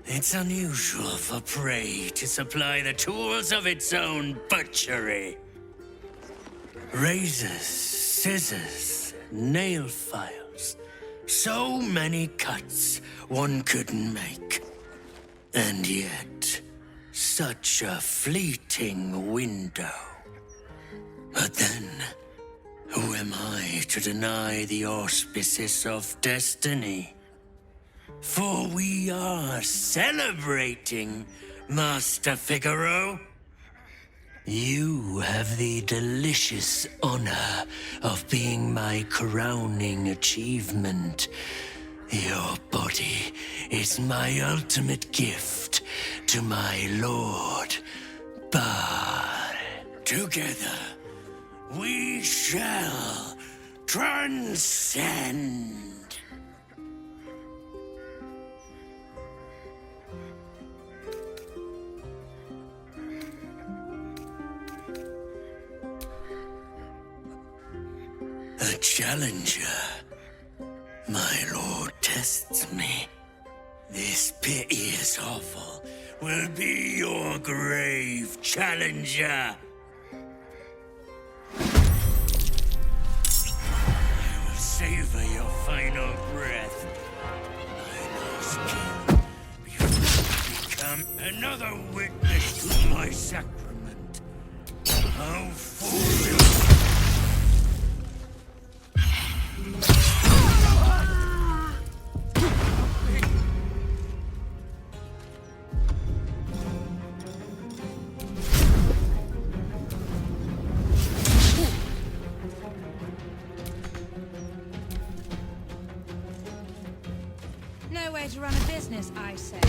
It's unusual for prey to supply the tools of its own butchery. Razors, scissors, nail files. So many cuts one couldn't make. And yet, such a fleeting window. But then, who am I to deny the auspices of destiny? For we are celebrating, Master Figaro. You have the delicious honor of being my crowning achievement. Your body is my ultimate gift to my lord, Baal. Together, we shall transcend. A challenger. My lord tests me. This piteous hovel will be your grave, challenger. I will savor your final breath. My last kill before you become another witness to my sacrament. How foolish! No way to run a business, I say.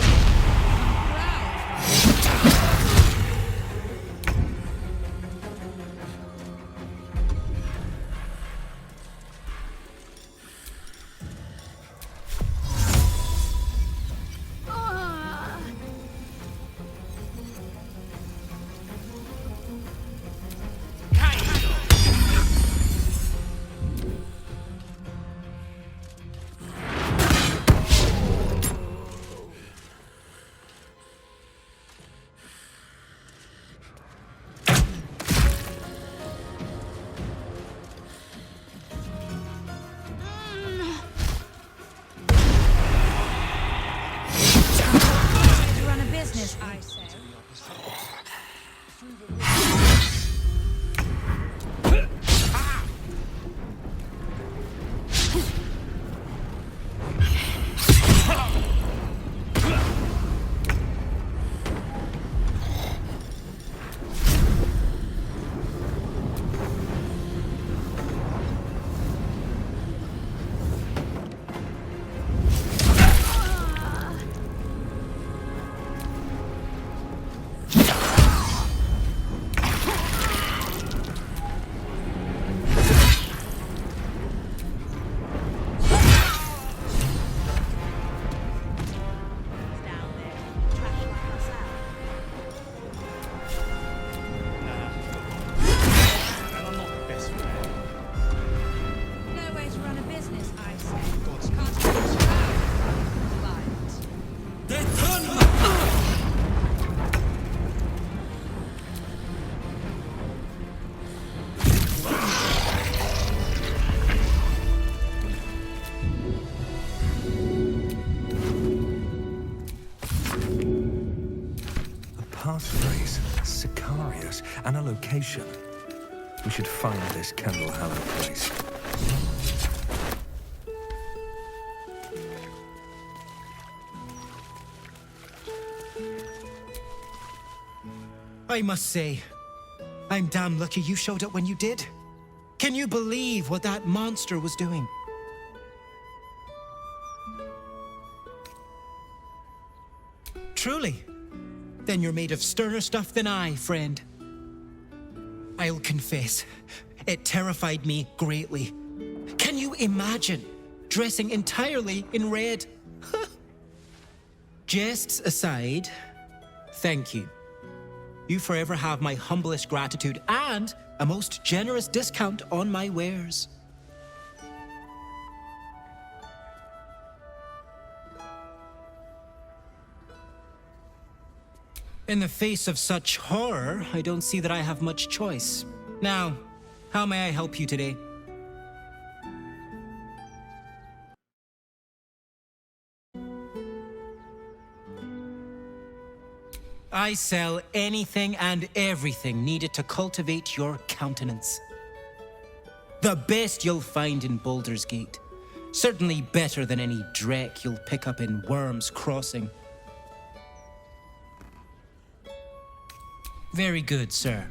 I say. Passphrase, Sicarius, and a location. We should find this Kendall Hallowed place. I must say, I'm damn lucky you showed up when you did. Can you believe what that monster was doing? Truly. Then you're made of sterner stuff than I, friend. I'll confess, it terrified me greatly. Can you imagine dressing entirely in red? Jests aside, thank you. You forever have my humblest gratitude and a most generous discount on my wares. In the face of such horror, I don't see that I have much choice. Now, how may I help you today? I sell anything and everything needed to cultivate your countenance. The best you'll find in Baldur's Gate. Certainly better than any dreck you'll pick up in Worm's Crossing. Very good, sir.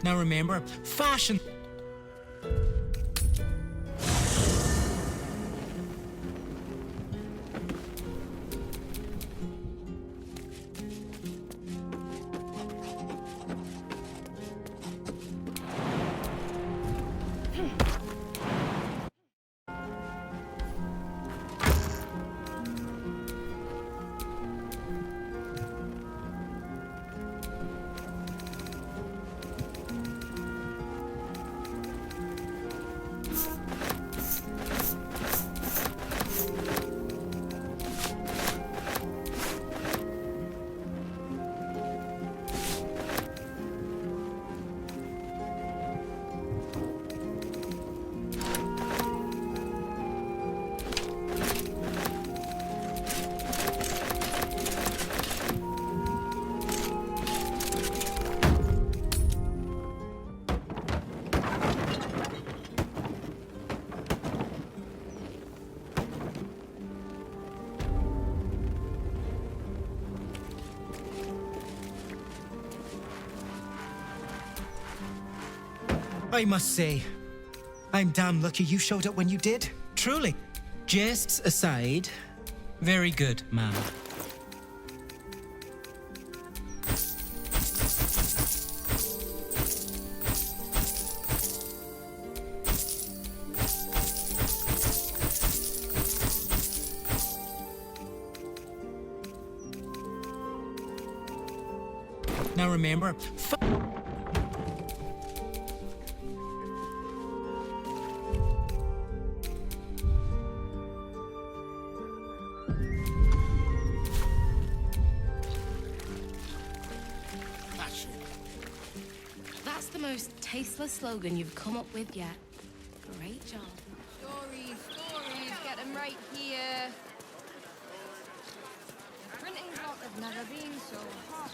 Now remember, fashion... I must say, I'm damn lucky you showed up when you did. Truly. Jests aside, very good, ma'am. Now remember, That's the most tasteless slogan you've come up with yet. Great job. Stories, get them right here. Printing's not have never been so hot.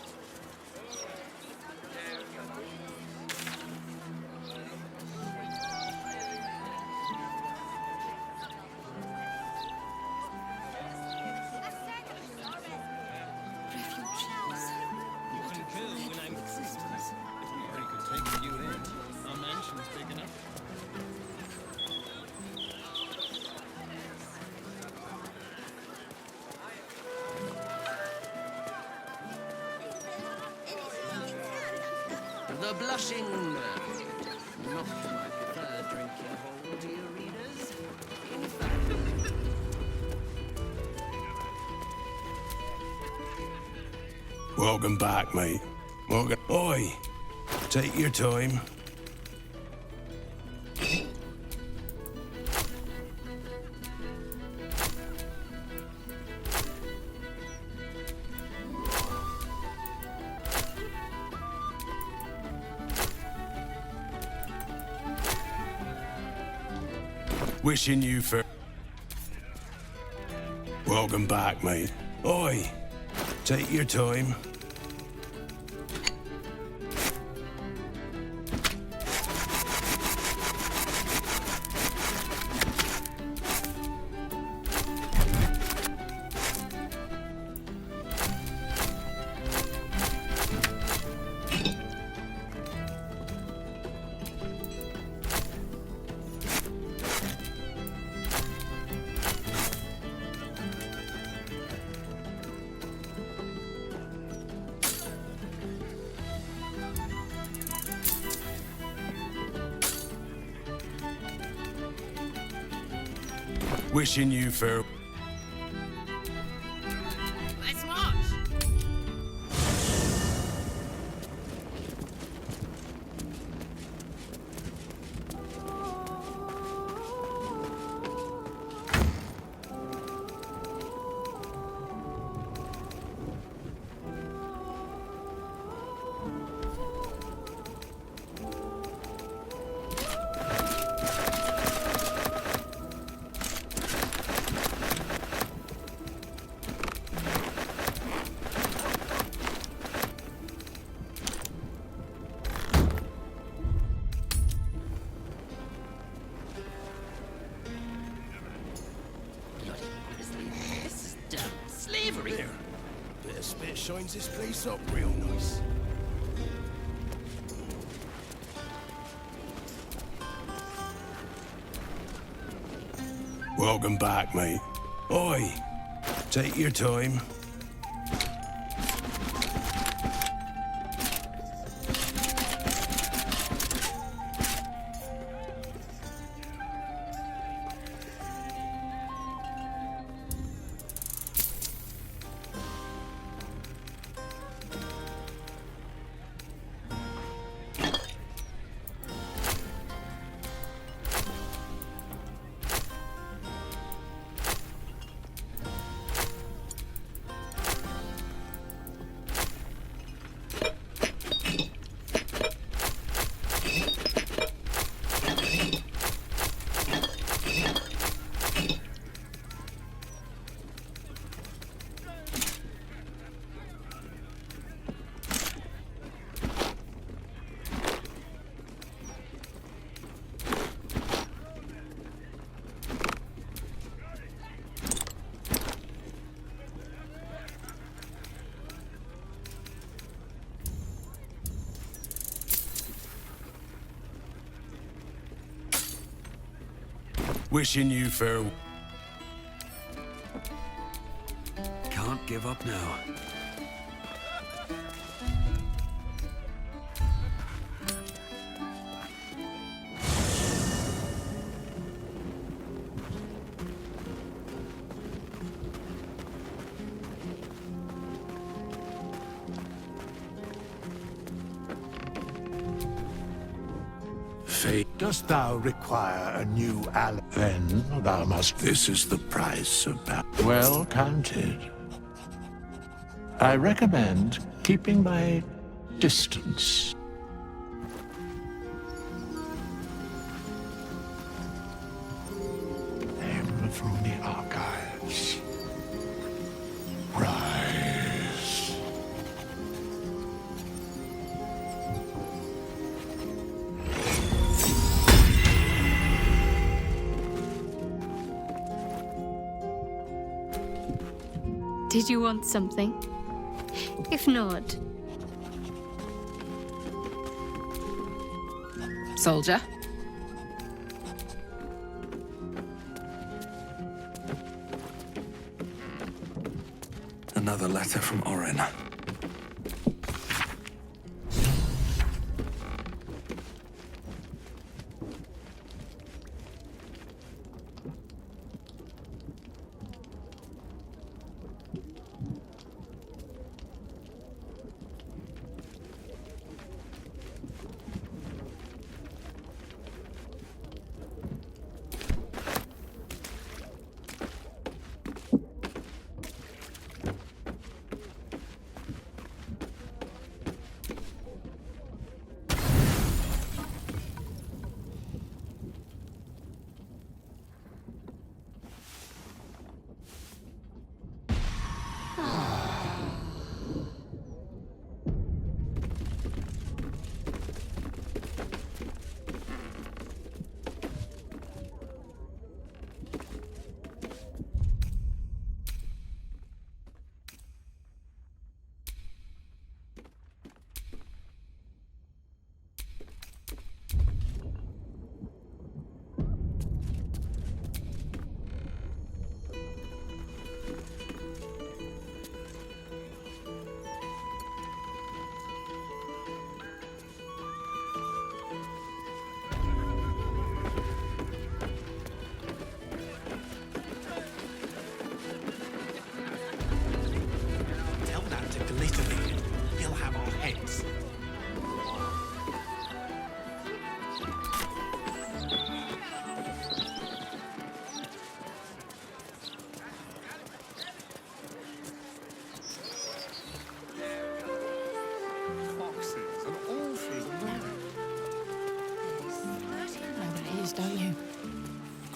The blushing man. Not my preferred drinking hole, dear readers. In fact... Welcome back, mate. Welcome. Oi! Take your time. Wishing you for... Welcome back, mate. Oi! Take your time. Wishing you fair. Let's march. This is damn slavery. There. Bit of spit shines this place up real nice. Welcome back, mate. Oi, take your time. Wishing you farewell. Can't give up now. Fate. Dost thou require a new ally? Then thou must. This is the price of battle. Well counted. I recommend keeping my distance. Name from the archives. Rise. Did you want something? If not, Soldier. Another letter from Orin.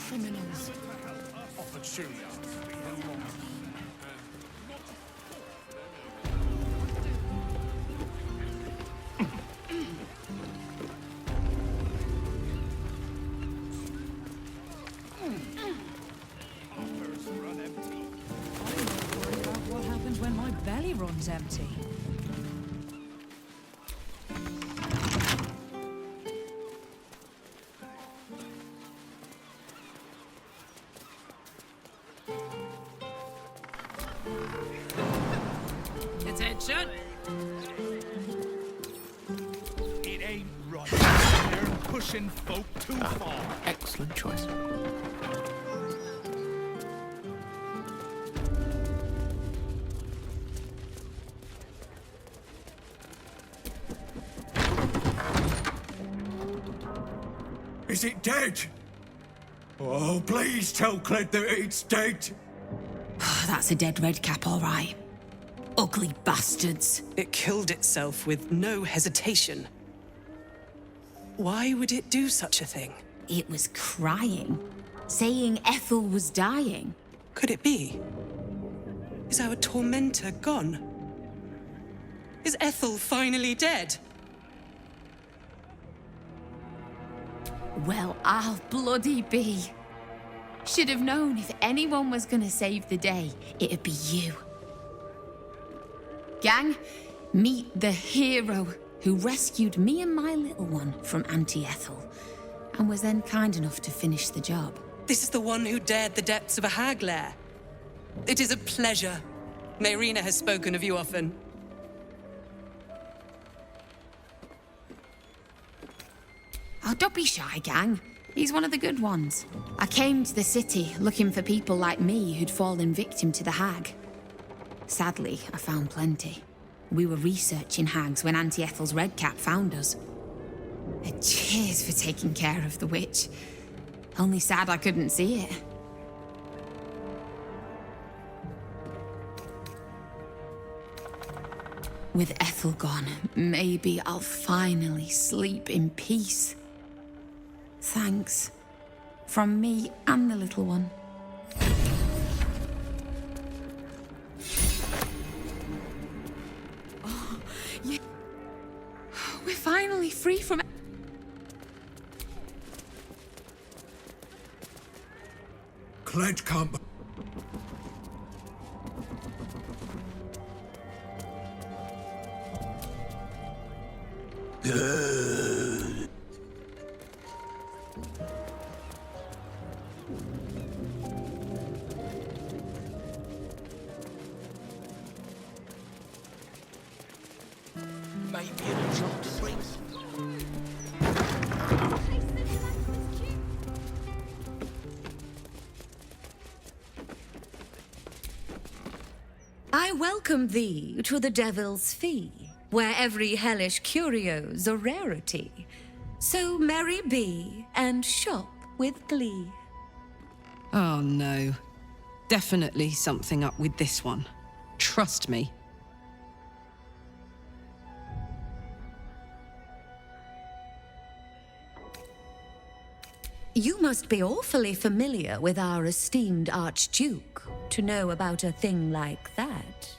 criminals. What happens when my belly runs empty? Attention! It ain't right. They're pushing folk too far. Excellent choice. Is it dead? Oh, please tell Cled that it's dead. That's a dead redcap, all right. Ugly bastards. It killed itself with no hesitation. Why would it do such a thing? It was crying, saying Ethel was dying. Could it be? Is our tormentor gone? Is Ethel finally dead? Well, I'll bloody be. Should have known if anyone was gonna save the day, it'd be you. Gang, meet the hero who rescued me and my little one from Auntie Ethel, and was then kind enough to finish the job. This is the one who dared the depths of a hag lair. It is a pleasure. Mayrina has spoken of you often. Oh, don't be shy, gang. He's one of the good ones. I came to the city looking for people like me who'd fallen victim to the hag. Sadly, I found plenty. We were researching hags when Auntie Ethel's redcap found us. Cheers for taking care of the witch. Only sad I couldn't see it. With Ethel gone, maybe I'll finally sleep in peace. Thanks. From me and the little one. Oh, yeah. We're finally free from... Cled can't... Maybe it'll drop the brakes. I welcome thee to the Devil's Fee, where every hellish curio's a rarity. So merry be and shop with glee. Oh no. Definitely something up with this one. Trust me. You must be awfully familiar with our esteemed Archduke to know about a thing like that.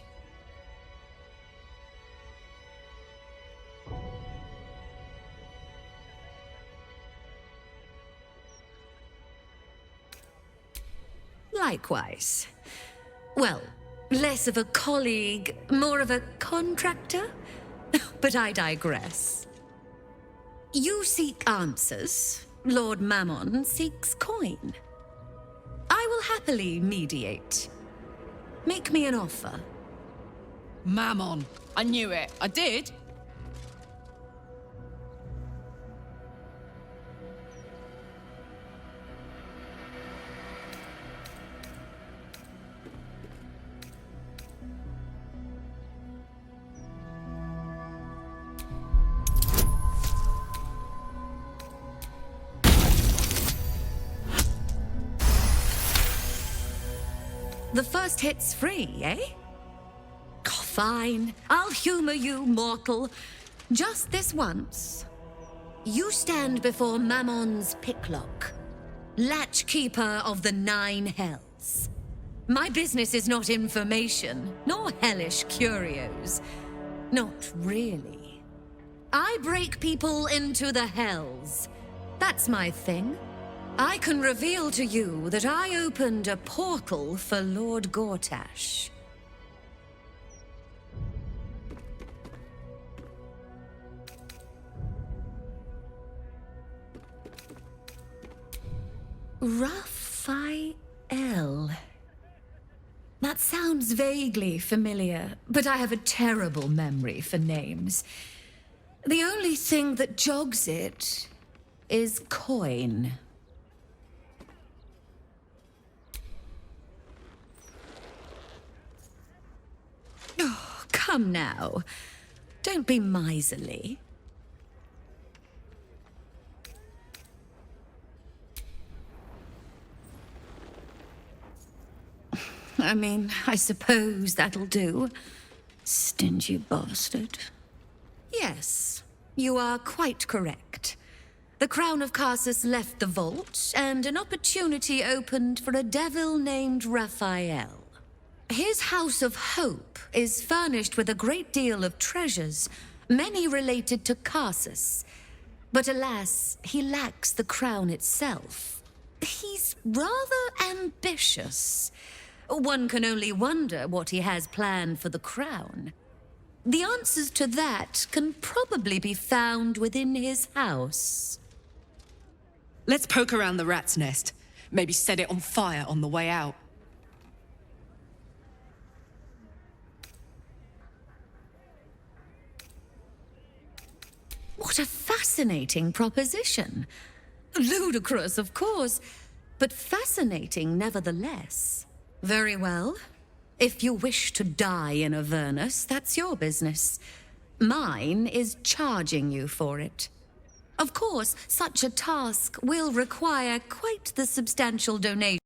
Likewise. Well, less of a colleague, more of a contractor? But I digress. You seek answers. Lord Mammon seeks coin. I will happily mediate. Make me an offer. Mammon. I knew it. I did. The first hit's free, eh? Fine. I'll humor you, mortal. Just this once. You stand before Mammon's picklock. latchkeeper of the 9 hells. My business is not information, nor hellish curios. Not really. I break people into the hells. That's my thing. I can reveal to you that I opened a portal for Lord Gortash. Raphael. That sounds vaguely familiar, but I have a terrible memory for names. The only thing that jogs it is coin. Oh, come now. Don't be miserly. I mean, I suppose that'll do. Stingy bastard. Yes, you are quite correct. The Crown of Carsus left the vault, and an opportunity opened for a devil named Raphael. His House of Hope is furnished with a great deal of treasures, many related to Carsus. But alas, he lacks the crown itself. He's rather ambitious. One can only wonder what he has planned for the crown. The answers to that can probably be found within his house. Let's poke around the rat's nest. Maybe set it on fire on the way out. What a fascinating proposition. Ludicrous, of course, but fascinating nevertheless. Very well. If you wish to die in Avernus, that's your business. Mine is charging you for it. Of course, such a task will require quite the substantial donation.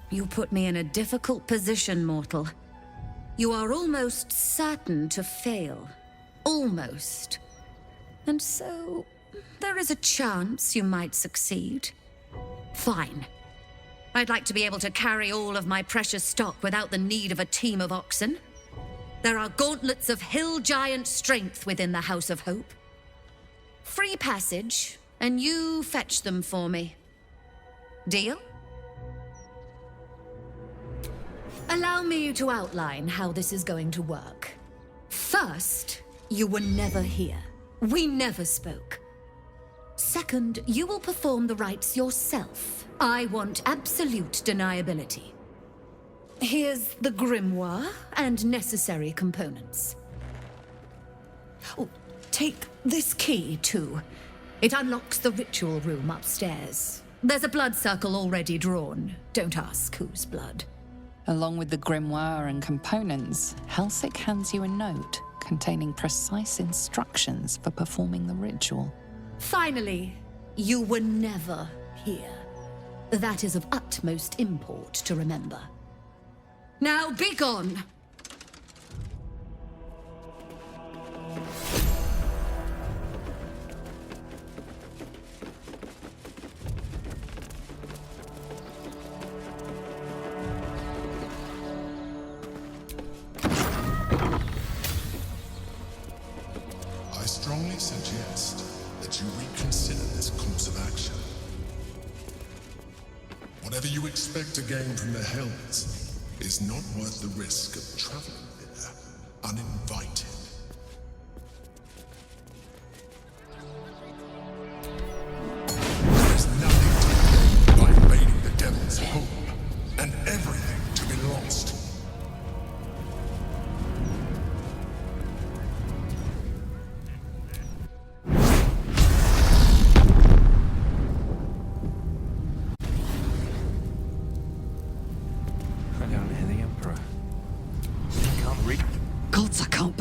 You put me in a difficult position, mortal. You are almost certain to fail. Almost. And so, there is a chance you might succeed. Fine. I'd like to be able to carry all of my precious stock without the need of a team of oxen. There are gauntlets of hill giant strength within the House of Hope. Free passage, and you fetch them for me. Deal? Allow me to outline how this is going to work. First, you were never here. We never spoke. Second, you will perform the rites yourself. I want absolute deniability. Here's the grimoire and necessary components. Oh, take this key, too. It unlocks the ritual room upstairs. There's a blood circle already drawn. Don't ask whose blood. Along with the grimoire and components, Helsik hands you a note containing precise instructions for performing the ritual. Finally, you were never here. That is of utmost import to remember. Now be gone! I strongly suggest that you reconsider this course of action. Whatever you expect to gain from the Hells is not worth the risk of traveling there uninvited. There's nothing to gain by invading the Devil's Hope, and everything to be lost.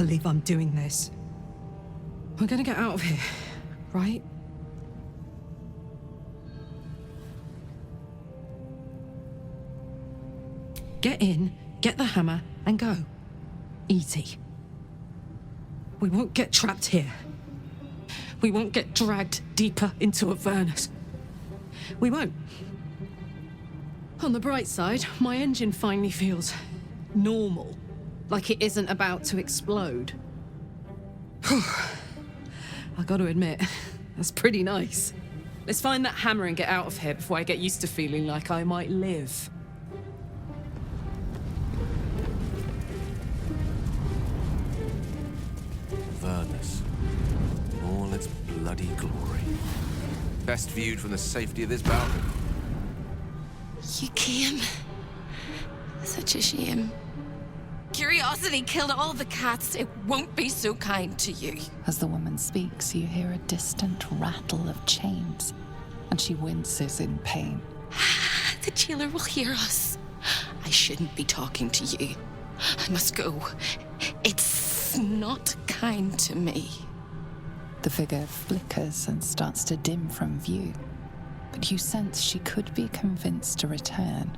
believe I'm doing this. We're gonna get out of here, right? Get in, get the hammer, and go. Easy. We won't get trapped here. We won't get dragged deeper into Avernus. We won't. On the bright side, my engine finally feels normal. Like it isn't about to explode. I gotta admit, that's pretty nice. Let's find that hammer and get out of here before I get used to feeling like I might live. Avernus. All its bloody glory. Best viewed from the safety of this balcony. You came. Such a shame. Curiosity killed all the cats. It won't be so kind to you. As the woman speaks, you hear a distant rattle of chains, and she winces in pain. The jailer will hear us. I shouldn't be talking to you. I must go. It's not kind to me. The figure flickers and starts to dim from view, but you sense she could be convinced to return.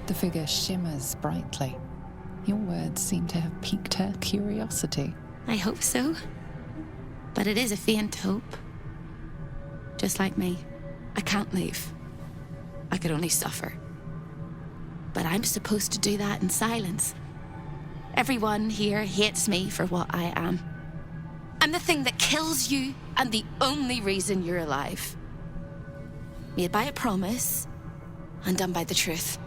The figure shimmers brightly. Your words seem to have piqued her curiosity. I hope so. But it is a faint hope. Just like me. I can't leave. I could only suffer. But I'm supposed to do that in silence. Everyone here hates me for what I am. I'm the thing that kills you and the only reason you're alive. Made by a promise, undone by the truth.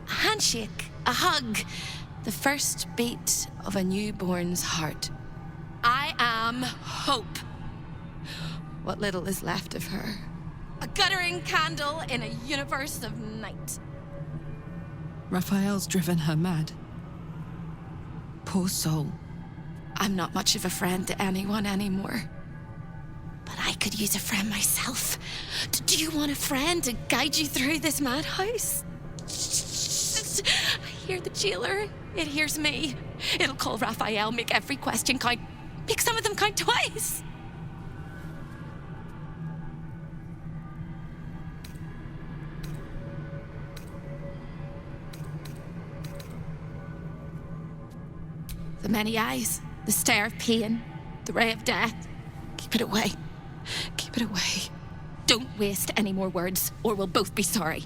A handshake, a hug, the first beat of a newborn's heart. I am hope. What little is left of her. A guttering candle in a universe of night. Raphael's driven her mad. Poor soul. I'm not much of a friend to anyone anymore. But I could use a friend myself. Do you want a friend to guide you through this madhouse? I hear the jailer. It hears me. It'll call Raphael, make every question count. Make some of them count twice. The many eyes, the stare of pain, the ray of death. Keep it away. Keep it away. Don't waste any more words, or we'll both be sorry.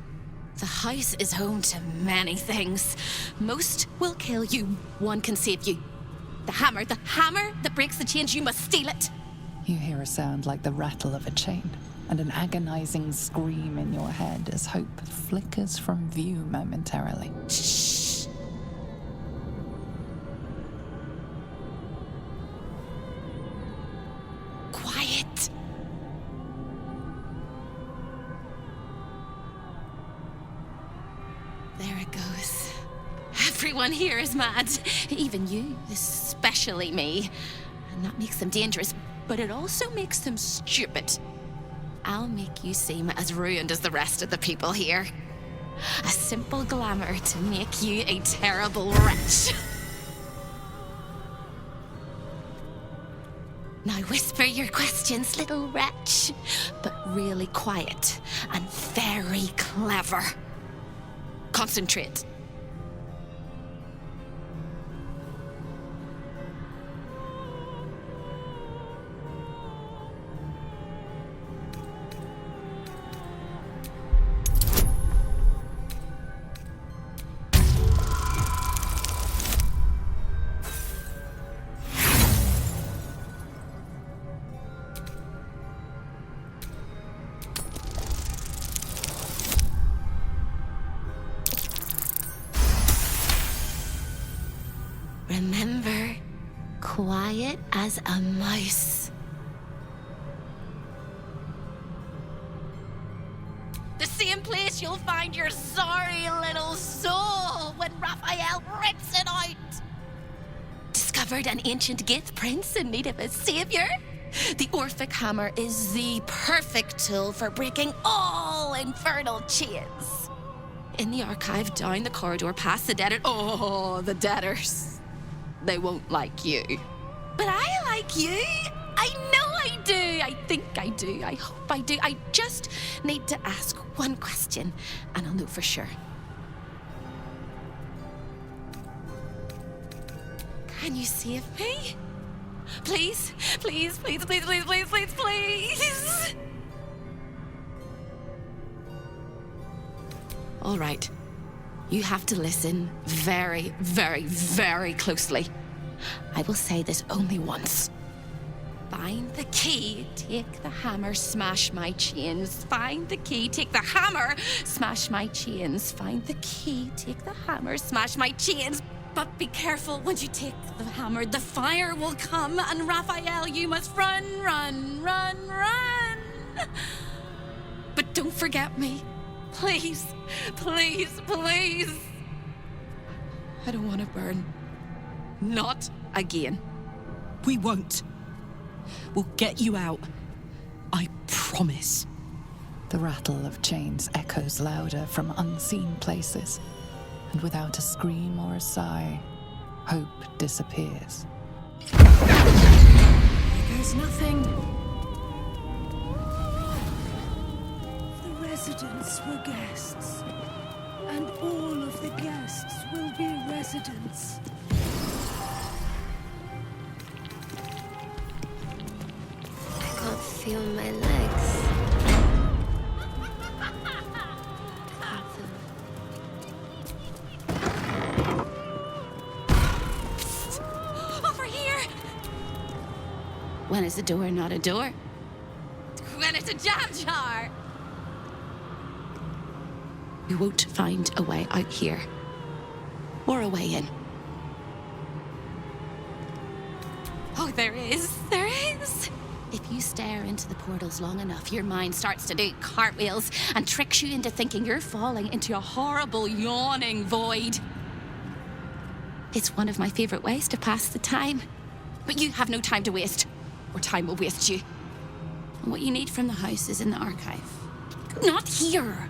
The house is home to many things. Most will kill you, one can save you. The hammer that breaks the chains, you must steal it. You hear a sound like the rattle of a chain, and an agonizing scream in your head as hope flickers from view momentarily. Shh. Quiet. There it goes. Everyone here is mad. Even you, especially me. And that makes them dangerous, but it also makes them stupid. I'll make you seem as ruined as the rest of the people here. A simple glamour to make you a terrible wretch. Now whisper your questions, little wretch, but really quiet and very clever. Concentrate. Remember, quiet as a mouse. The same place you'll find your sorry little soul when Raphael rips it out. Discovered an ancient Gith prince in need of a savior? The Orphic hammer is the perfect tool for breaking all infernal chains. In the archive, down the corridor, past the debtor. Oh, the debtors. They won't like you. But I like you. I know I do. I think I do. I hope I do. I just need to ask one question, and I'll know for sure. Can you save me? Please, please, please, please, please, please, please, please. All right. You have to listen very, very, very closely. I will say this only once. Find the key, take the hammer, smash my chains. Find the key, take the hammer, smash my chains. Find the key, take the hammer, smash my chains. But be careful, once you take the hammer, the fire will come, and Raphael, you must run, run, run, run. But don't forget me. Please, please, please. I don't want to burn. Not again. We won't. We'll get you out. I promise. The rattle of chains echoes louder from unseen places, and without a scream or a sigh, hope disappears. There's nothing. The residents were guests, and all of the guests will be residents. I can't feel my legs. Over here! When is a door not a door? When it's a jam jar! We won't find a way out here. Or a way in. Oh, there is. There is. If you stare into the portals long enough, your mind starts to do cartwheels and tricks you into thinking you're falling into a horrible, yawning void. It's one of my favorite ways to pass the time. But you have no time to waste, or time will waste you. And what you need from the house is in the archive. Not here.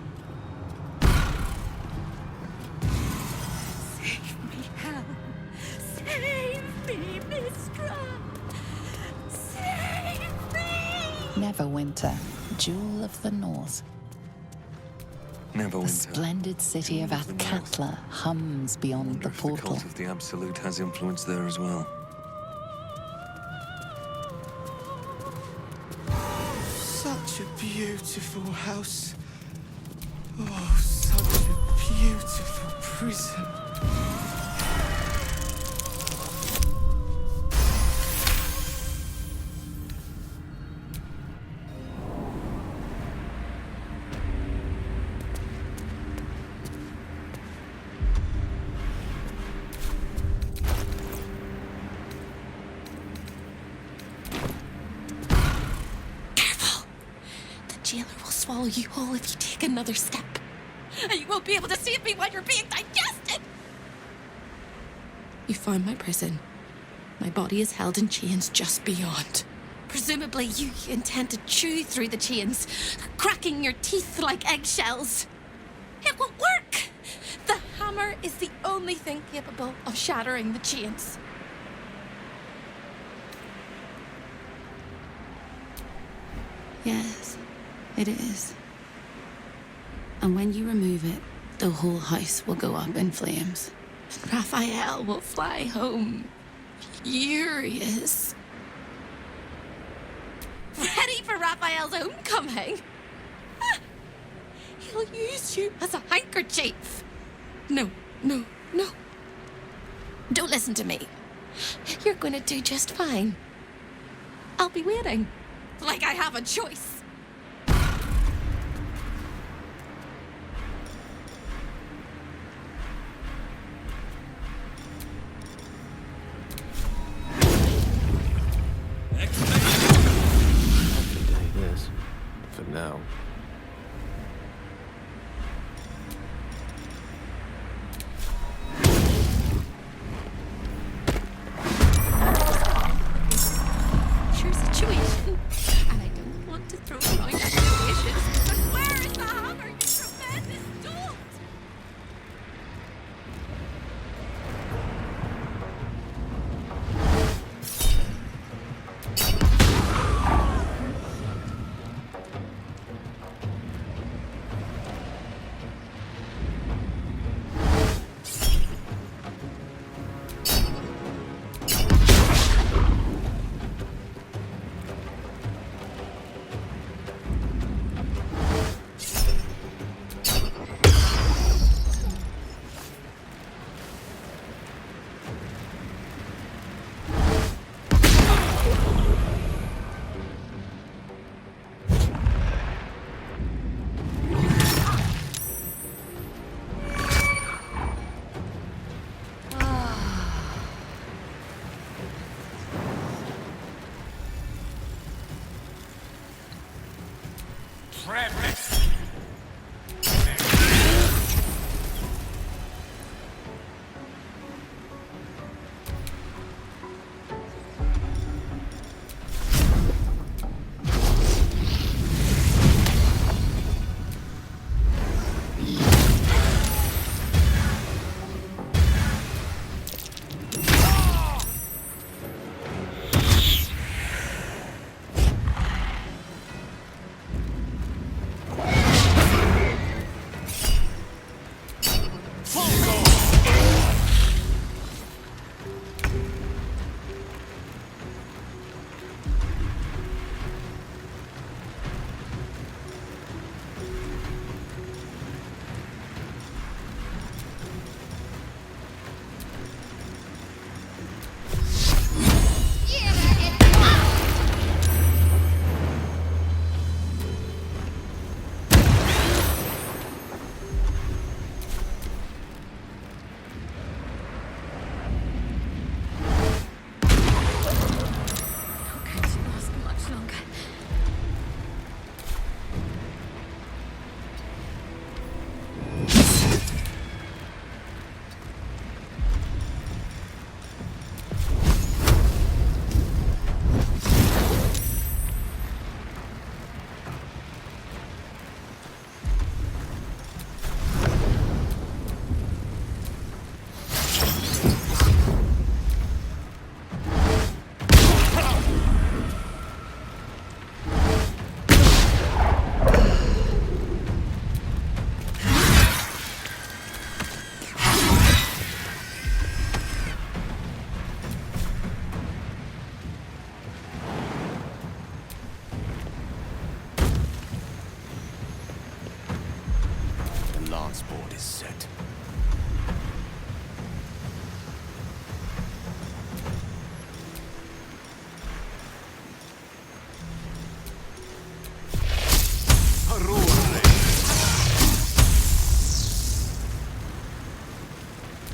Save me, Hal. Save me, Mistra. Save me. Neverwinter, jewel of the north. The Neverwinter. splendid city of Athkatla hums beyond the The portal. cult of the Absolute has influence there as well. Such a beautiful house. Oh, such a beautiful prison. Jailer will swallow you whole if you take another step. And you won't be able to save me while you're being digested! You found my prison. My body is held in chains just beyond. Presumably you intend to chew through the chains, cracking your teeth like eggshells. It won't work! The hammer is the only thing capable of shattering the chains. Yes. It is. And when you remove it, the whole house will go up in flames. And Raphael will fly home, furious. Ready for Raphael's homecoming? He'll use you as a handkerchief. No, no, no. Don't listen to me. You're going to do just fine. I'll be waiting, like I have a choice. For now. Sure situation. Board is set.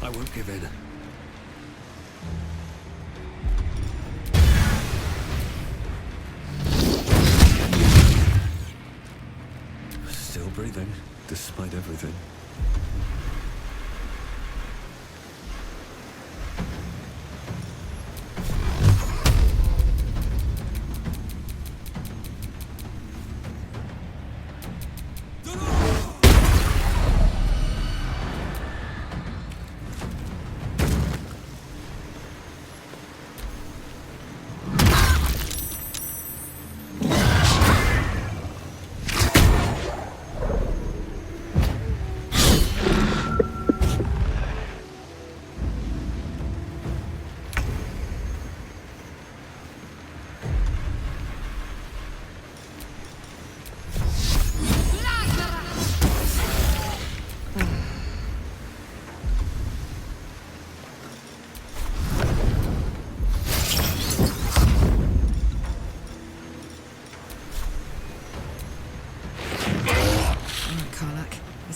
I won't give in. Still breathing, despite everything.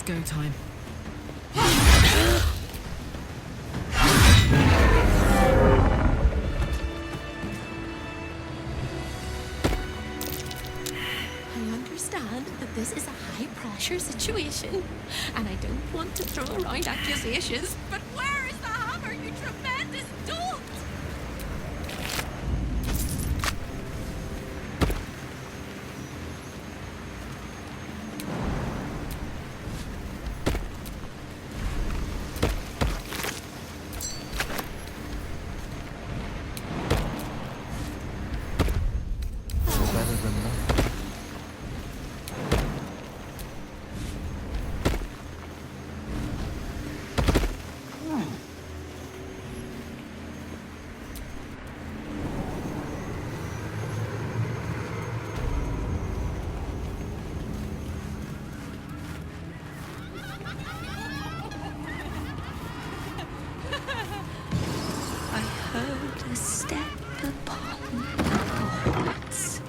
Go time. I understand that this is a high-pressure situation, and I don't want to throw around accusations, but where is the hammer, you tremendous dolt? A step upon the boards.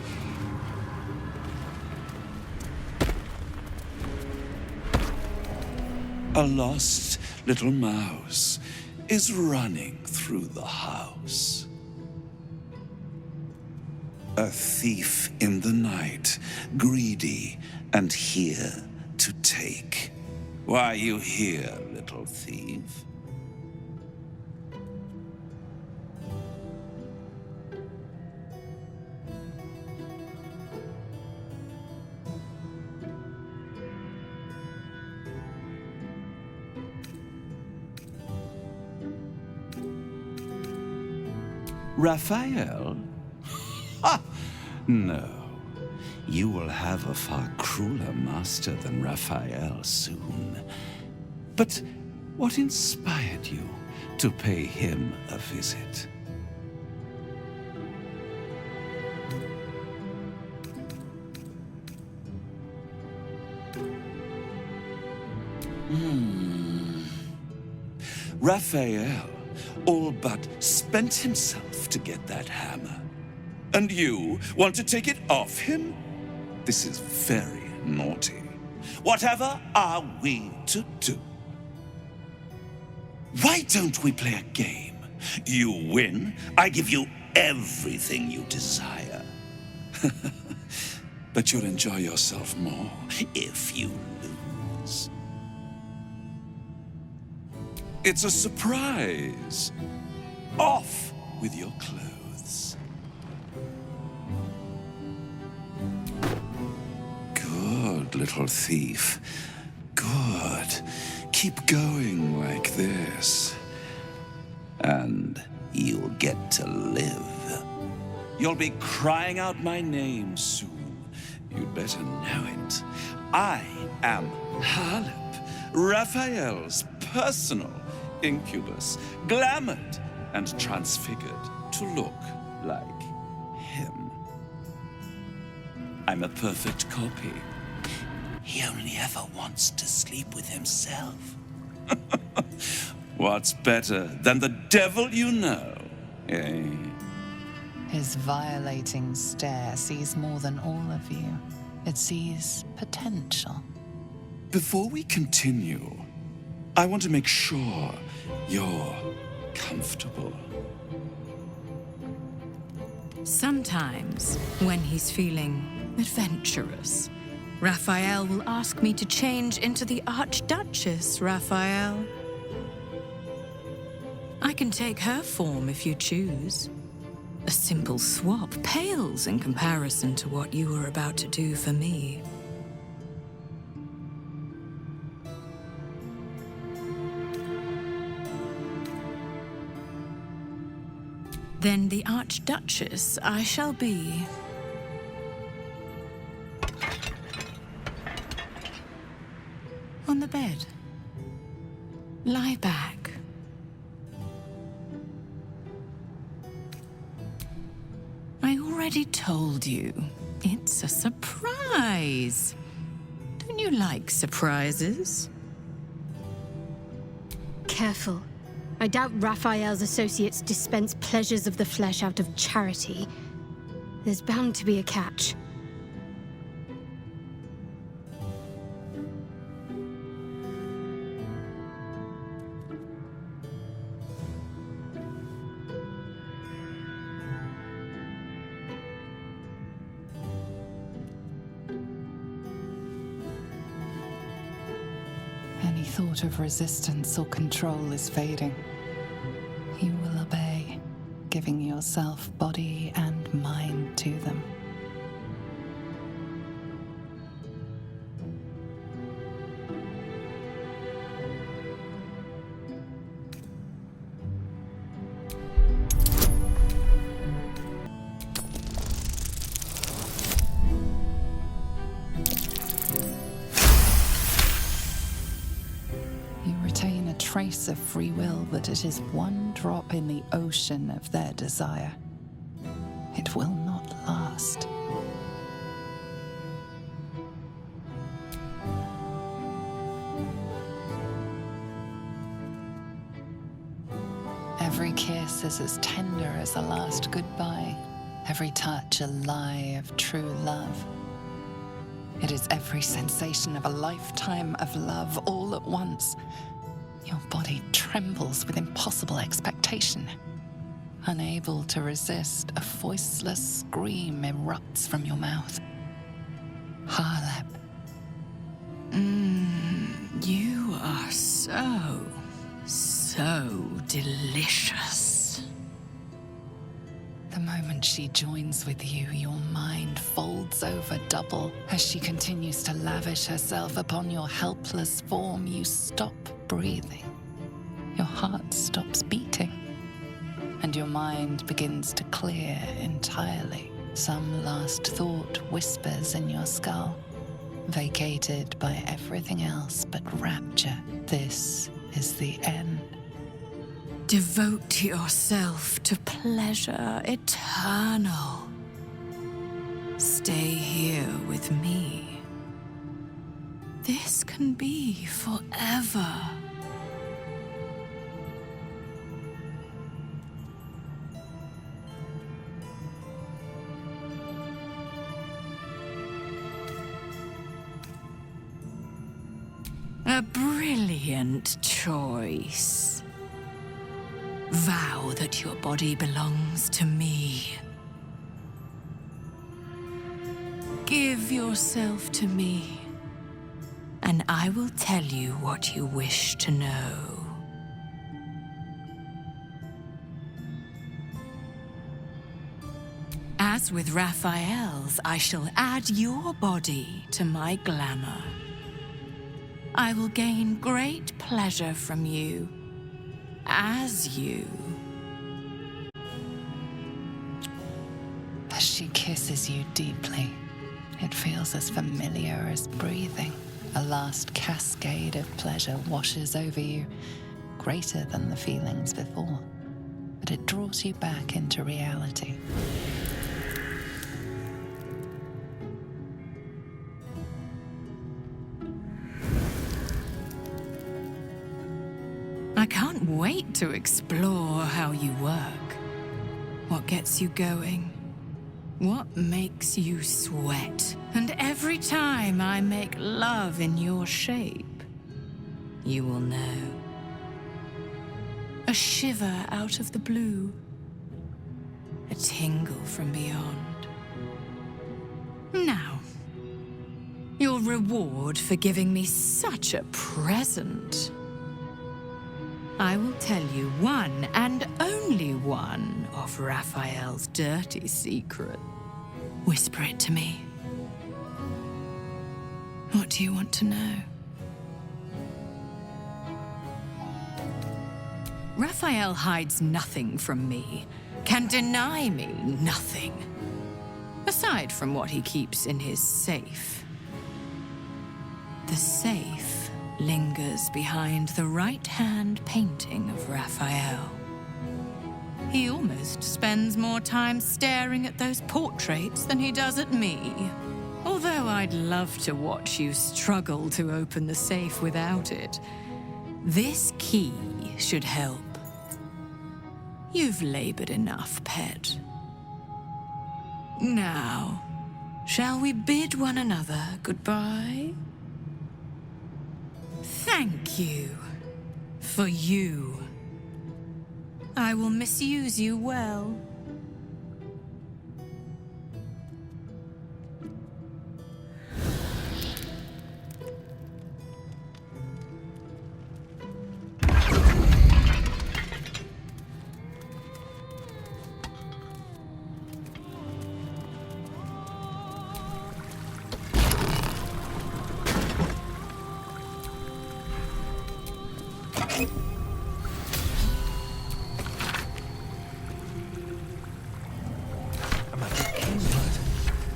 A lost little mouse is running through the house. A thief in the night, greedy and here to take. Why are you here, little thief? Raphael? Ha! No. You will have a far crueler master than Raphael soon. But what inspired you to pay him a visit? Raphael all but spent himself to get that hammer. And you want to take it off him? This is very naughty. Whatever are we to do? Why don't we play a game? You win, I give you everything you desire. But you'll enjoy yourself more if you lose. It's a surprise. Off with your clothes. Good, little thief. Good. Keep going like this. And you'll get to live. You'll be crying out my name soon. You'd better know it. I am Halep, Raphael's personal incubus, glamoured and transfigured to look like him. I'm a perfect copy. He only ever wants to sleep with himself. What's better than the devil you know, eh? His violating stare sees more than all of you. It sees potential. Before we continue, I want to make sure you're comfortable. Sometimes, when he's feeling adventurous, Raphael will ask me to change into the Archduchess, Raphael. I can take her form if you choose. A simple swap pales in comparison to what you were about to do for me. Then the Archduchess I shall be. On the bed. Lie back. I already told you. It's a surprise. Don't you like surprises? Careful. I doubt Raphael's associates dispense pleasures of the flesh out of charity. There's bound to be a catch. Any thought of resistance or control is fading. You will obey, giving yourself body and mind to them. Trace of free will, but it is one drop in the ocean of their desire. It will not last. Every kiss is as tender as a last goodbye, every touch a lie of true love. It is every sensation of a lifetime of love all at once. Your body trembles with impossible expectation. Unable to resist, a voiceless scream erupts from your mouth. Halep, so delicious. The moment she joins with you, your mind folds over double. As she continues to lavish herself upon your helpless form, you stop breathing. Your heart stops beating. And your mind begins to clear entirely. Some last thought whispers in your skull, vacated by everything else but rapture. This is the end. Devote yourself to pleasure eternal. Stay here with me. This can be forever. A brilliant choice. Vow that your body belongs to me. Give yourself to me, and I will tell you what you wish to know. As with Raphael's, I shall add your body to my glamour. I will gain great pleasure from you, as you. As she kisses you deeply, it feels as familiar as breathing. A last cascade of pleasure washes over you, greater than the feelings before, but it draws you back into reality. I can't wait to explore how you work. What gets you going? What makes you sweat? And every time I make love in your shape, you will know. A shiver out of the blue. A tingle from beyond. Now, your reward for giving me such a present. I will tell you one and only one of Raphael's dirty secret. Whisper it to me. What do you want to know? Raphael hides nothing from me, can deny me nothing, aside from what he keeps in his safe. The safe lingers behind the right-hand painting of Raphael. He almost spends more time staring at those portraits than he does at me. Although I'd love to watch you struggle to open the safe without it, this key should help. You've labored enough, pet. Now, shall we bid one another goodbye? Thank you. For you. I will misuse you well.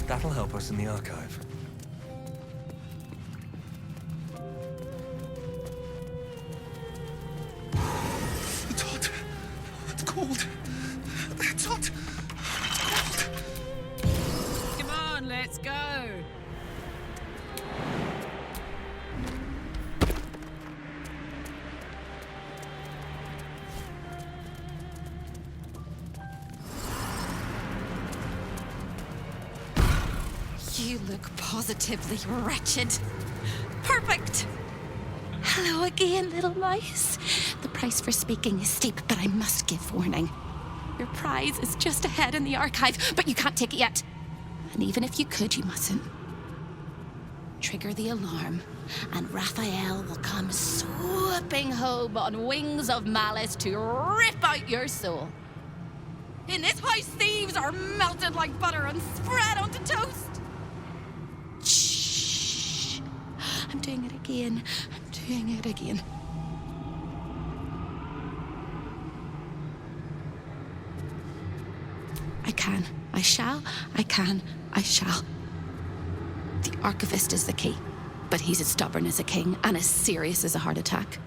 That'll help us in the archive. It's hot. It's cold. It's hot. It's cold. Come on, let's go. You look positively wretched. Perfect. Hello again, little mice. The price for speaking is steep, but I must give warning. Your prize is just ahead in the archive, but you can't take it yet. And even if you could, you mustn't. Trigger the alarm, and Raphael will come swooping home on wings of malice to rip out your soul. In this house, thieves are melted like butter and spread onto toast. Shh. I'm doing it again. I'm doing it again. I can. I shall. I can. I shall. The archivist is the key, but he's as stubborn as a king and as serious as a heart attack.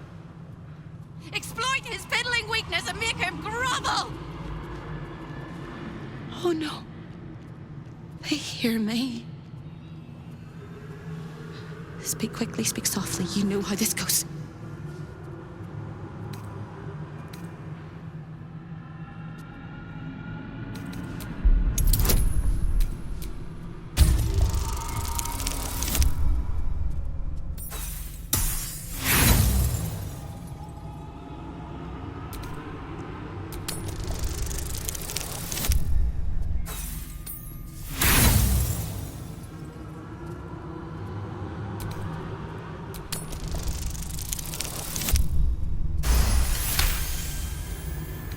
Exploit his fiddling weakness and make him grovel! Oh no. They hear me. Speak quickly, speak softly. You know how this goes.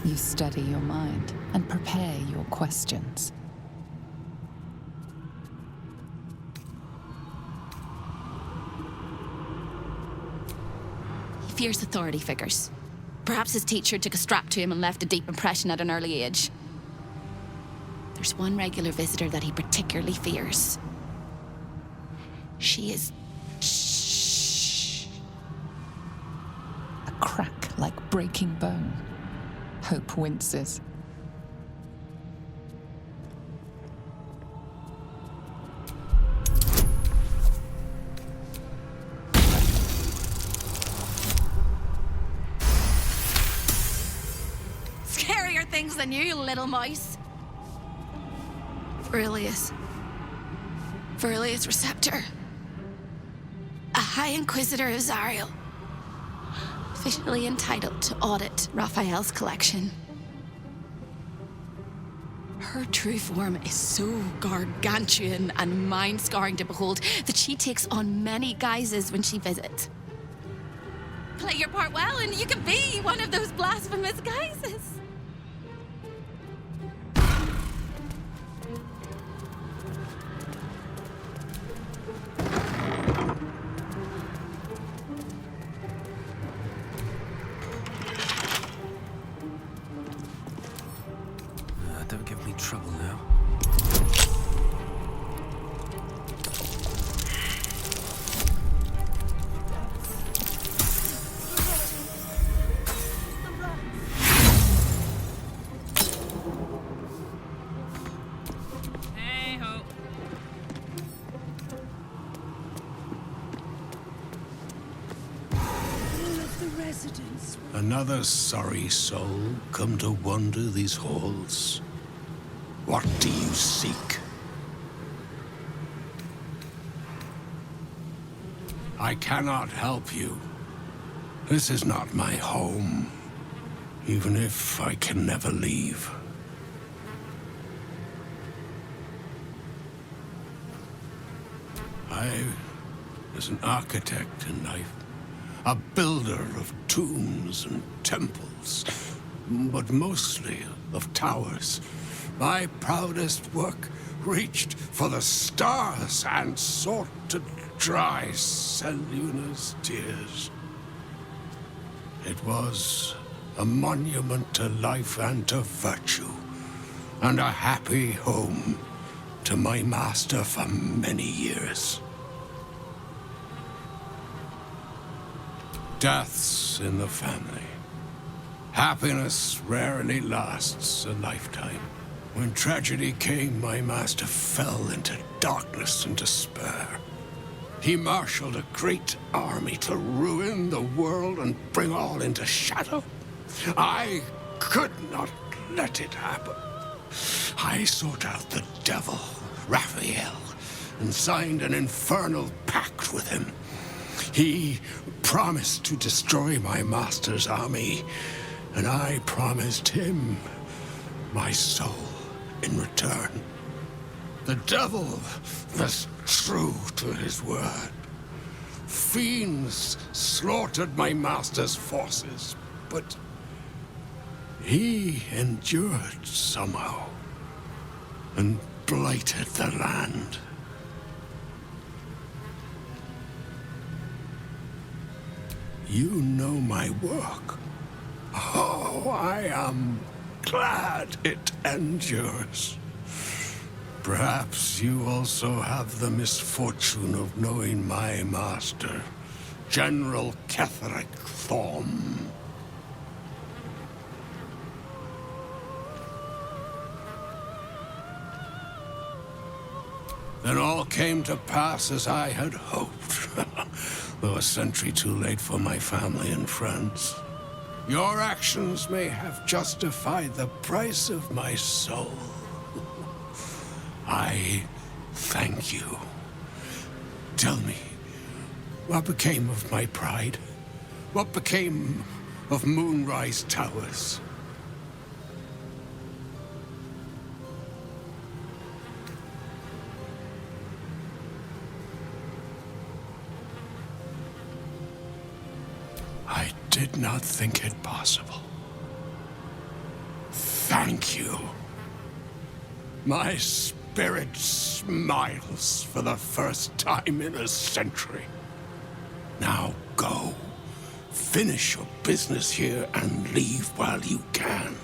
You steady your mind and prepare your questions. He fears authority figures. Perhaps his teacher took a strap to him and left a deep impression at an early age. There's one regular visitor that he particularly fears. She is... Shh. A crack like breaking bone. Hope winces. Scarier things than you, little mouse. Verilius Receptor. A High Inquisitor of Zariel. Officially entitled to audit Raphael's collection. Her true form is so gargantuan and mind-scarring to behold that she takes on many guises when she visits. Play your part well and you can be one of those blasphemous guises. Don't give me trouble now. Hey-ho. All of the residents. Another sorry soul come to wander these halls. What do you seek? I cannot help you. This is not my home, even if I can never leave. I was an architect in life, a builder of tombs and temples, but mostly of towers. My proudest work reached for the stars and sought to dry Seleuna's tears. It was a monument to life and to virtue, and a happy home to my master for many years. Deaths in the family. Happiness rarely lasts a lifetime. When tragedy came, my master fell into darkness and despair. He marshaled a great army to ruin the world and bring all into shadow. I could not let it happen. I sought out the devil, Raphael, and signed an infernal pact with him. He promised to destroy my master's army, and I promised him my soul in return. The devil was true to his word. Fiends slaughtered my master's forces, but he endured somehow and blighted the land. You know my work. Oh, I am glad it endures. Perhaps you also have the misfortune of knowing my master, General Ketheric Thorm. Then all came to pass as I had hoped, though a century too late for my family and friends. Your actions may have justified the price of my soul. I thank you. Tell me, what became of my pride? What became of Moonrise Towers? I did not think it possible. Thank you. My spirit smiles for the first time in a century. Now go. Finish your business here and leave while you can.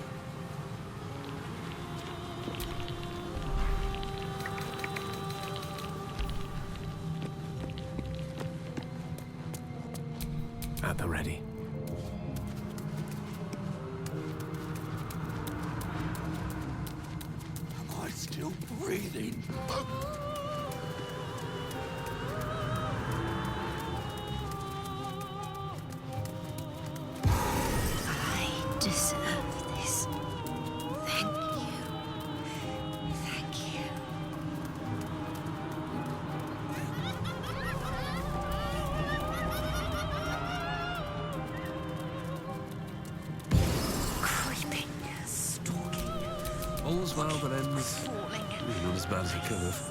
At the ready. Am I still breathing? I deserve this. Thank you. Thank you. Creeping, stalking, All's well that ends. Not as bad as it could have.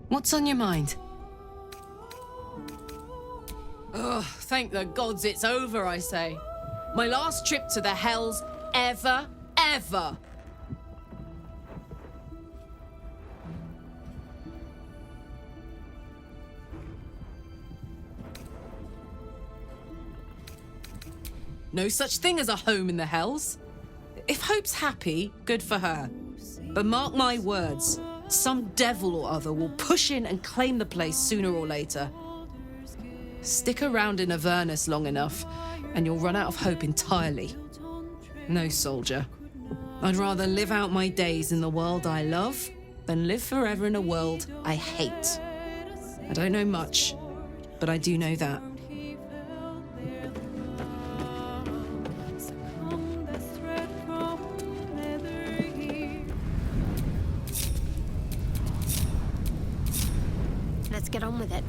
What's on your mind? Ugh, thank the gods it's over, I say. My last trip to the hells ever. No such thing as a home in the hells. If Hope's happy, good for her. But mark my words, some devil or other will push in and claim the place sooner or later. Stick around in Avernus long enough, and you'll run out of hope entirely. No, soldier. I'd rather live out my days in the world I love than live forever in a world I hate. I don't know much, but I do know that. Let's get on with it.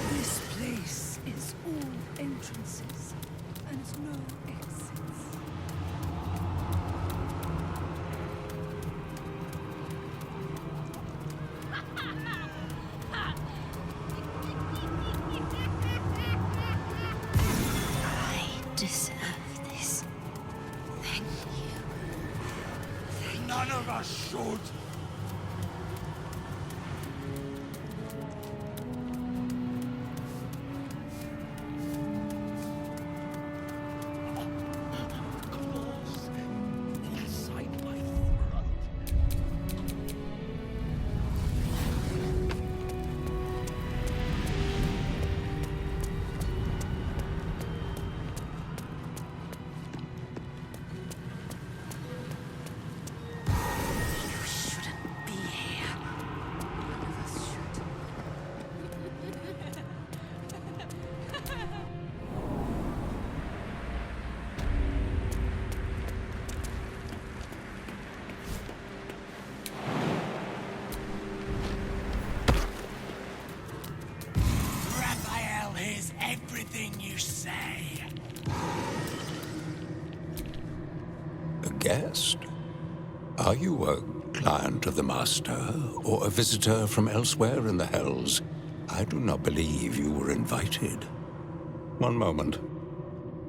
This place is all entrances and no exits. I deserve this. Thank you. None of us should. You shouldn't request. Are you a client of the Master, or a visitor from elsewhere in the Hells? I do not believe you were invited. One moment.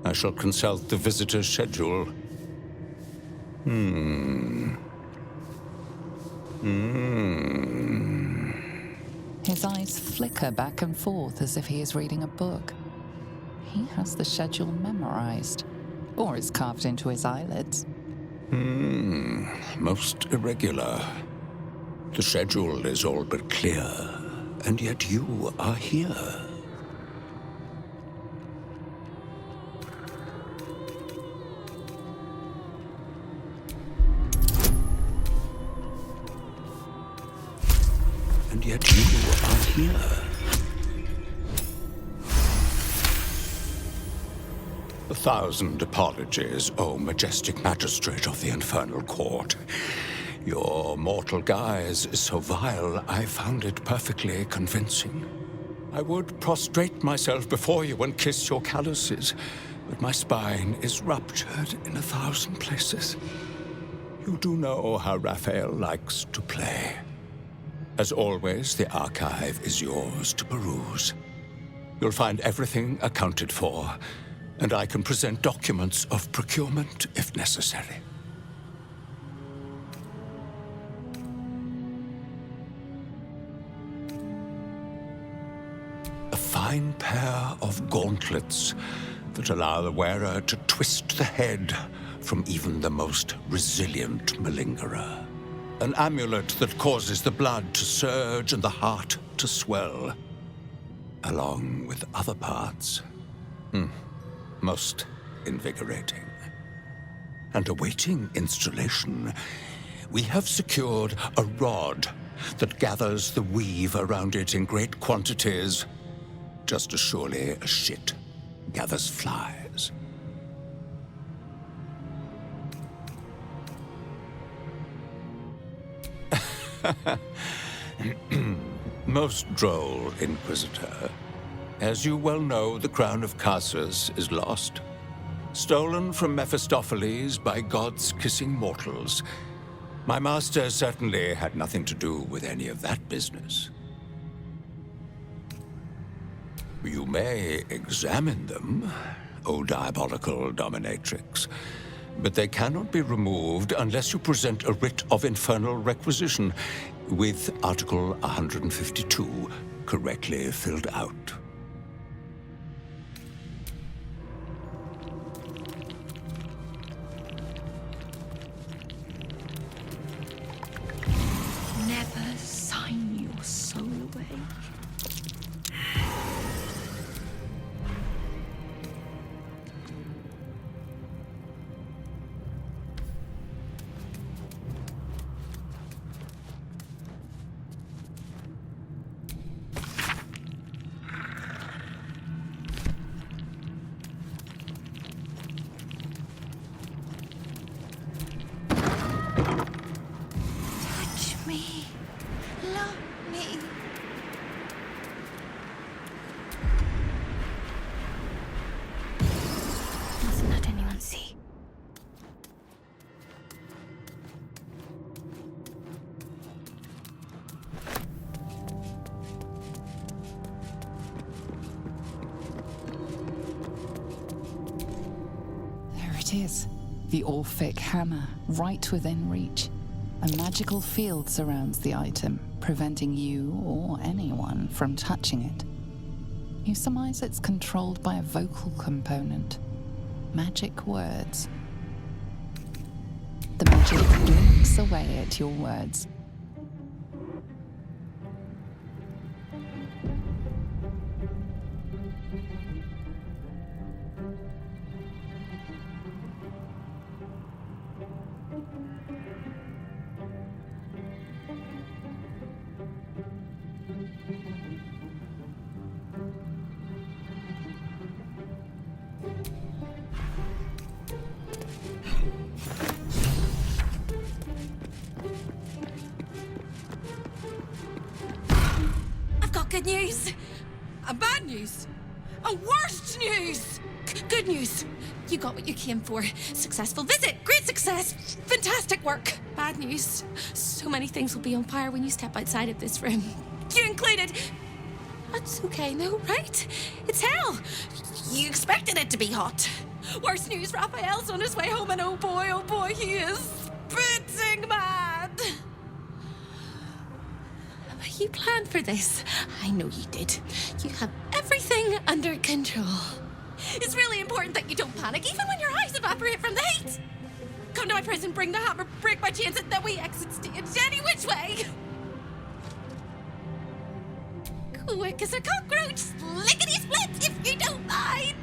I shall consult the visitor's schedule. His eyes flicker back and forth as if he is reading a book. He has the schedule memorized, or is carved into his eyelids. Most irregular. The schedule is all but clear, and yet you are here. And yet you are here. A thousand apologies, O majestic magistrate of the infernal court. Your mortal guise is so vile, I found it perfectly convincing. I would prostrate myself before you and kiss your calluses, but my spine is ruptured in 1,000 places. You do know how Raphael likes to play. As always, the archive is yours to peruse. You'll find everything accounted for, and I can present documents of procurement if necessary. A fine pair of gauntlets that allow the wearer to twist the head from even the most resilient malingerer. An amulet that causes the blood to surge and the heart to swell, along with other parts. Most invigorating. And awaiting installation, we have secured a rod that gathers the weave around it in great quantities, just as surely as shit gathers flies. Most droll Inquisitor. As you well know, the crown of Casus is lost. Stolen from Mephistopheles by gods kissing mortals. My master certainly had nothing to do with any of that business. You may examine them, O diabolical dominatrix, but they cannot be removed unless you present a writ of infernal requisition with Article 152 correctly filled out. Never sign your soul away. The Orphic hammer, right within reach. A magical field surrounds the item, preventing you or anyone from touching it. You surmise it's controlled by a vocal component. Magic words. The magic blinks away at your words. Good news! A bad news! A worst news! Good news! You got what you came for. Successful visit. Great success. Fantastic work. Bad news. So many things will be on fire when you step outside of this room. You included. That's okay, no, right? It's hell. You expected it to be hot. Worst news, Raphael's on his way home, and oh boy, he is spitting mad. You planned for this. I know you did. You have everything under control. It's really important that you don't panic, even when your eyes evaporate from the heat. Come to my prison, bring the hammer, break my chains, and then we exit stage any which way. Quick as a cockroach, lickety-split, if you don't mind.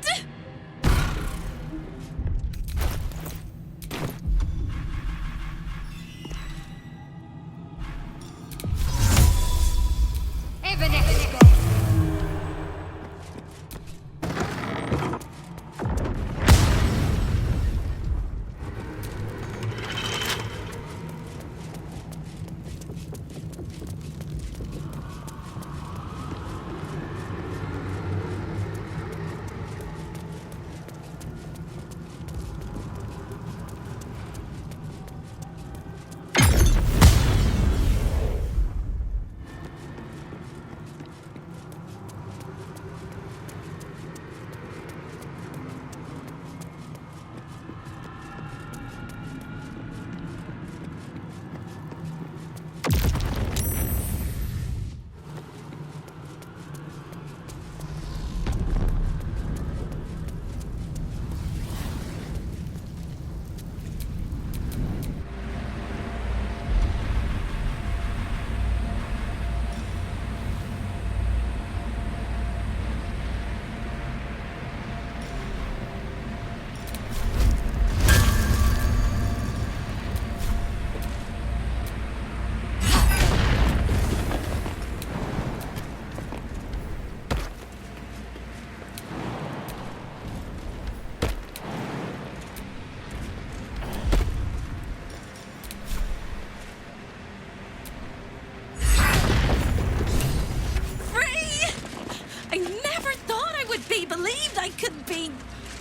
Believed I could be.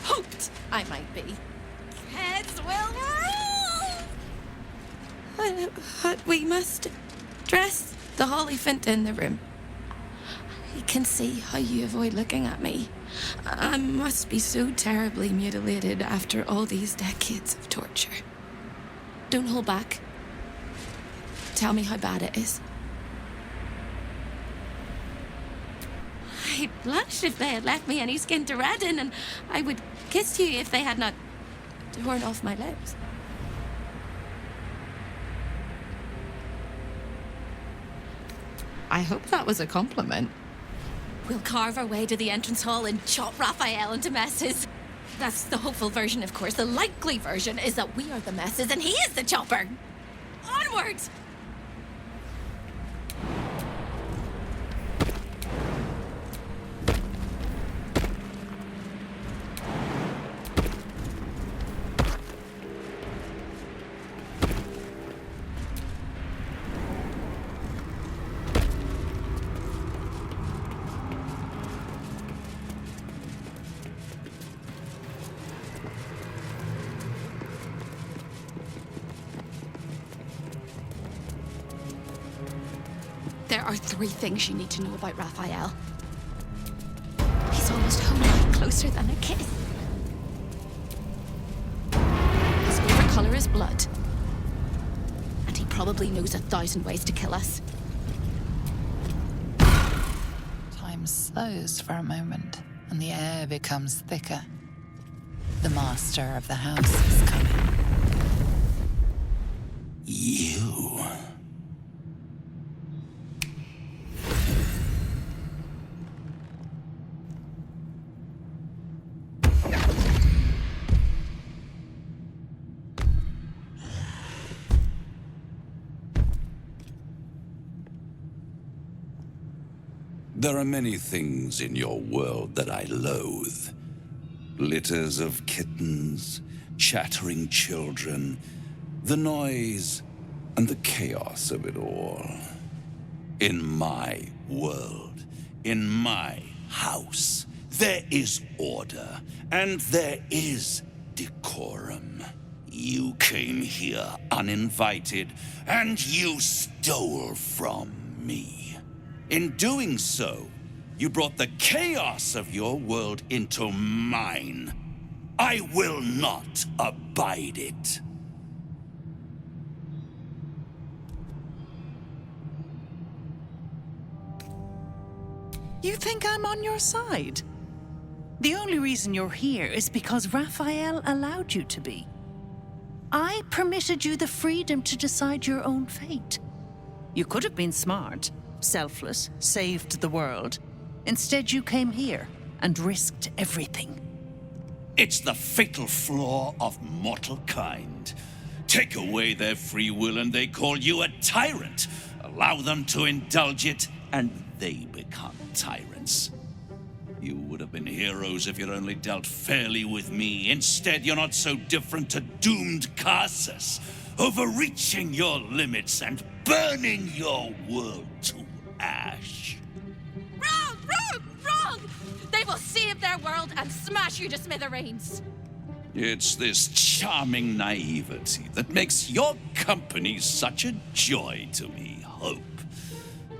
Hoped I might be. Heads will roll. But we must dress the Hollyphant in the room. I can see how you avoid looking at me. I must be so terribly mutilated after all these decades of torture. Don't hold back. Tell me how bad it is. I'd blush if they had left me any skin to redden, and I would kiss you if they had not torn off my lips. I hope that was a compliment. We'll carve our way to the entrance hall and chop Raphael into messes. That's the hopeful version, of course. The likely version is that we are the messes and he is the chopper. Onwards! There are 3 things you need to know about Raphael. He's almost home, closer than a kiss. His favorite color is blood. And he probably knows 1,000 ways to kill us. Time slows for a moment, and the air becomes thicker. The master of the house is coming. You. There are many things in your world that I loathe. Litters of kittens, chattering children, the noise and the chaos of it all. In my world, in my house, there is order and there is decorum. You came here uninvited, and you stole from me. In doing so, you brought the chaos of your world into mine. I will not abide it. You think I'm on your side? The only reason you're here is because Raphael allowed you to be. I permitted you the freedom to decide your own fate. You could have been smart, selfless, saved the world. Instead, you came here and risked everything. It's the fatal flaw of mortal kind. Take away their free will and they call you a tyrant. Allow them to indulge it and they become tyrants. You would have been heroes if you'd only dealt fairly with me. Instead, you're not so different to doomed Carsus, overreaching your limits and burning your world to ash. Wrong! Wrong! Wrong! They will save their world and smash you to smithereens. It's this charming naivety that makes your company such a joy to me, Hope.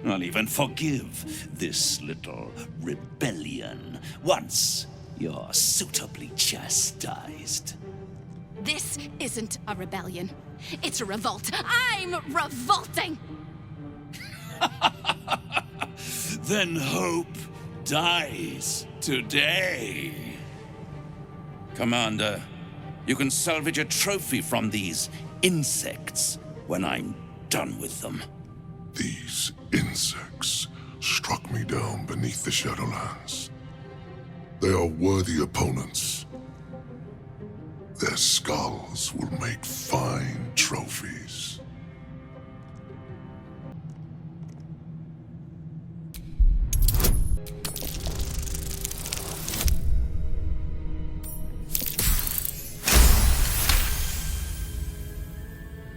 I'll even forgive this little rebellion once you're suitably chastised. This isn't a rebellion. It's a revolt. I'm revolting! Then Hope dies today. Commander, you can salvage a trophy from these insects when I'm done with them. These insects struck me down beneath the Shadowlands. They are worthy opponents. Their skulls will make fine trophies.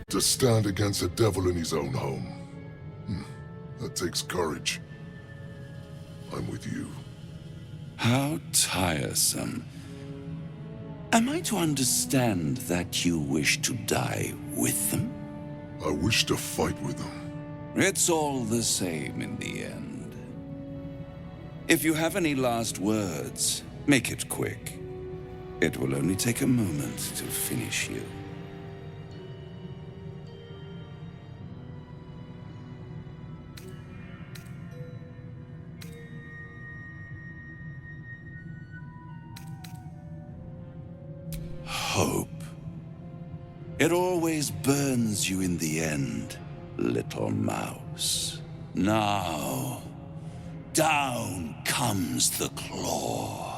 To stand against a devil in his own home. That takes courage. I'm with you. How tiresome. Am I to understand that you wish to die with them? I wish to fight with them. It's all the same in the end. If you have any last words, make it quick. It will only take a moment to finish you. Hope. It always burns you in the end, little mouse. Now, down comes the claw.